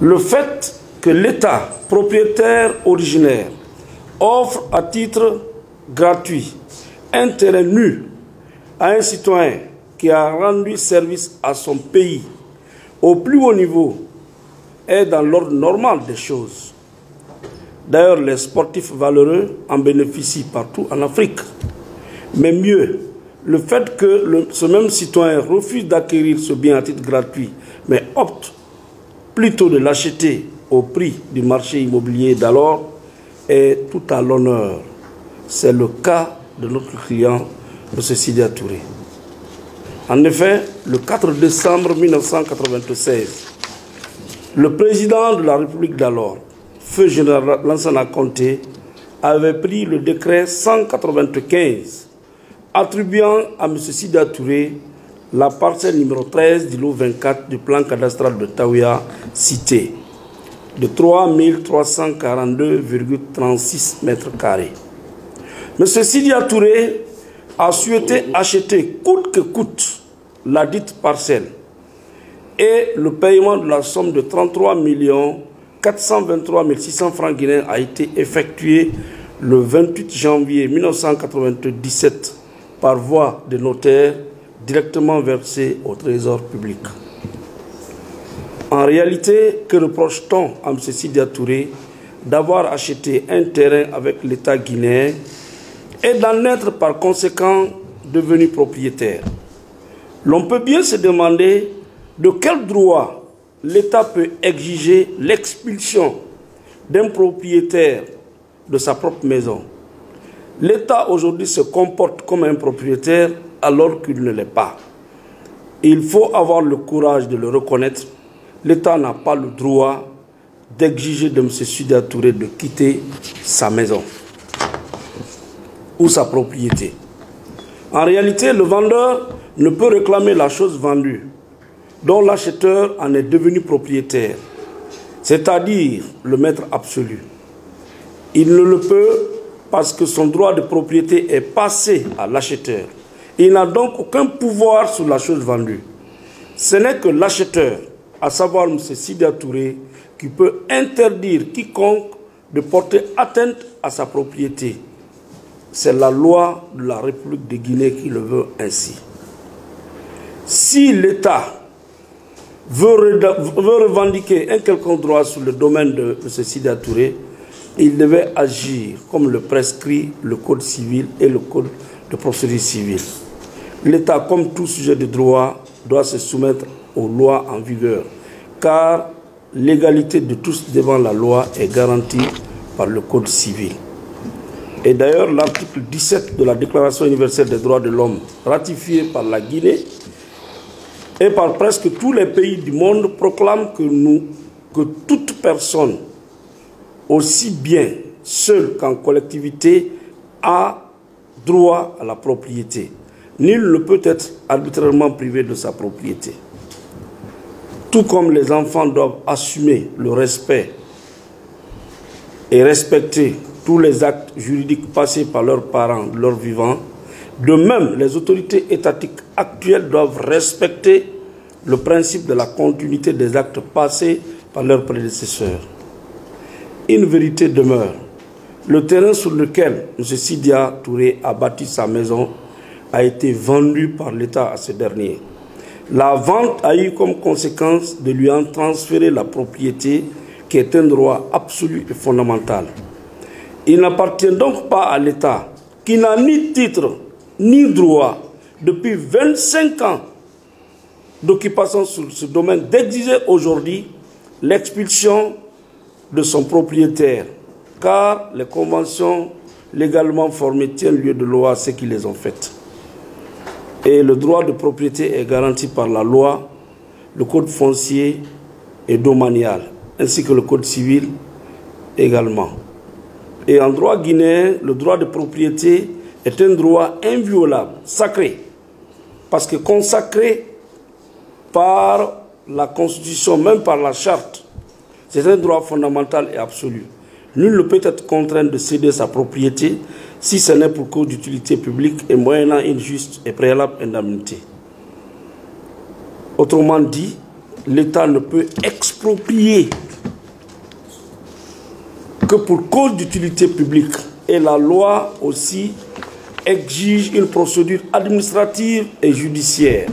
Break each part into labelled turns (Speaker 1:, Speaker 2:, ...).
Speaker 1: Le fait que l'État propriétaire originaire offre à titre gratuit un terrain nu à un citoyen qui a rendu service à son pays au plus haut niveau est dans l'ordre normal des choses. D'ailleurs, les sportifs valeureux en bénéficient partout en Afrique. Mais mieux, le fait que ce même citoyen refuse d'acquérir ce bien à titre gratuit, mais opte plutôt de l'acheter au prix du marché immobilier d'alors, est tout à l'honneur. C'est le cas de notre client, M. Sidya Touré. En effet, le 4 décembre 1996, le président de la République d'alors, Feu général Lansana Conté, avait pris le décret 195 attribuant à M. Sidya Touré la parcelle numéro 13 du lot 24 du plan cadastral de Taouya cité de 3 342,36 mètres carrés. M. Sidya Touré a souhaité acheter coûte que coûte la dite parcelle et le paiement de la somme de 33 423 600 francs guinéens a été effectué le 28 janvier 1997 par voie de notaire directement versé au trésor public. En réalité, que reproche-t-on à M. Sidya Touré d'avoir acheté un terrain avec l'État guinéen et d'en être par conséquent devenu propriétaire? L'on peut bien se demander de quel droit l'État peut exiger l'expulsion d'un propriétaire de sa propre maison. L'État aujourd'hui se comporte comme un propriétaire alors qu'il ne l'est pas. Il faut avoir le courage de le reconnaître. L'État n'a pas le droit d'exiger de M. Sidya Touré de quitter sa maison ou sa propriété. En réalité, le vendeur ne peut réclamer la chose vendue, dont l'acheteur en est devenu propriétaire, c'est-à-dire le maître absolu. Il ne le peut parce que son droit de propriété est passé à l'acheteur. Il n'a donc aucun pouvoir sur la chose vendue. Ce n'est que l'acheteur, à savoir M. Sidya Touré, qui peut interdire quiconque de porter atteinte à sa propriété. C'est la loi de la République de Guinée qui le veut ainsi. Si l'État veut revendiquer un quelconque droit sur le domaine de M. Sidya Touré, il devait agir comme le prescrit le Code civil et le Code de procédure civile. L'État, comme tout sujet de droit, doit se soumettre aux lois en vigueur, car l'égalité de tous devant la loi est garantie par le Code civil. Et d'ailleurs, l'article 17 de la Déclaration universelle des droits de l'homme, ratifiée par la Guinée et par presque tous les pays du monde, proclame que toute personne, aussi bien seule qu'en collectivité, a droit à la propriété. Nul ne peut être arbitrairement privé de sa propriété. Tout comme les enfants doivent assumer le respect et respecter tous les actes juridiques passés par leurs parents, leurs vivants, de même, les autorités étatiques actuelles doivent respecter le principe de la continuité des actes passés par leurs prédécesseurs. Une vérité demeure. Le terrain sur lequel M. Sidya Touré a bâti sa maison a été vendu par l'État à ce dernier. La vente a eu comme conséquence de lui en transférer la propriété, qui est un droit absolu et fondamental. Il n'appartient donc pas à l'État, qui n'a ni titre ni droit depuis 25 ans d'occupation sur ce domaine, d'exiger aujourd'hui l'expulsion de son propriétaire, car les conventions légalement formées tiennent lieu de loi à ceux qui les ont faites. Et le droit de propriété est garanti par la loi, le code foncier et domanial, ainsi que le code civil également. Et en droit guinéen, le droit de propriété est un droit inviolable, sacré, parce que consacré par la Constitution, même par la Charte. C'est un droit fondamental et absolu. Nul ne peut être contraint de céder sa propriété si ce n'est pour cause d'utilité publique et moyennant une juste et préalable indemnité. Autrement dit, l'État ne peut exproprier que pour cause d'utilité publique, et la loi aussi exige une procédure administrative et judiciaire.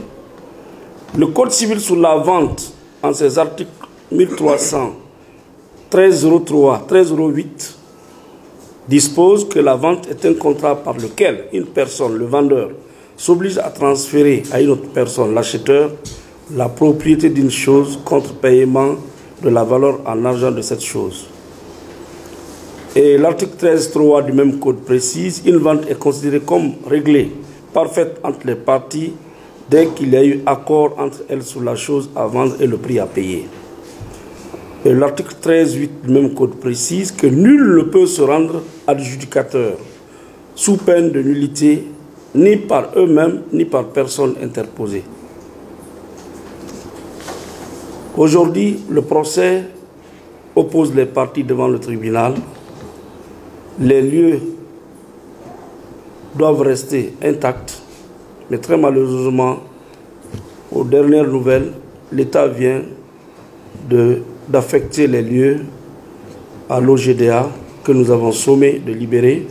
Speaker 1: Le Code civil sur la vente, en ses articles 1300, 1303, 1308, dispose que la vente est un contrat par lequel une personne, le vendeur, s'oblige à transférer à une autre personne, l'acheteur, la propriété d'une chose contre paiement de la valeur en argent de cette chose. Et l'article 13.3 du même code précise, une vente est considérée comme réglée, parfaite entre les parties, dès qu'il y a eu accord entre elles sur la chose à vendre et le prix à payer. Et l'article 13.8 du même code précise que nul ne peut se rendre adjudicateur sous peine de nullité, ni par eux-mêmes, ni par personne interposée. Aujourd'hui, le procès oppose les parties devant le tribunal. Les lieux doivent rester intacts, mais très malheureusement, aux dernières nouvelles, l'État vient d'affecter les lieux à l'OGDA que nous avons sommé de libérer.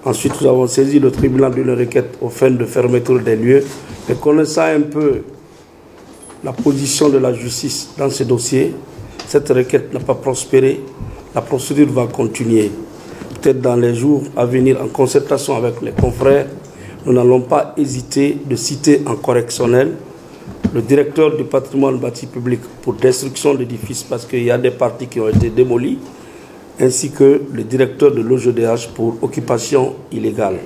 Speaker 1: Ensuite, nous avons saisi le tribunal d'une requête aux fins de fermeture des lieux. Mais connaissant un peu la position de la justice dans ce dossier, cette requête n'a pas prospéré. La procédure va continuer. Peut-être dans les jours à venir, en concertation avec les confrères, nous n'allons pas hésiter de citer en correctionnel le directeur du patrimoine bâti public pour destruction d'édifices parce qu'il y a des parties qui ont été démolies, ainsi que le directeur de l'OGDH pour occupation illégale.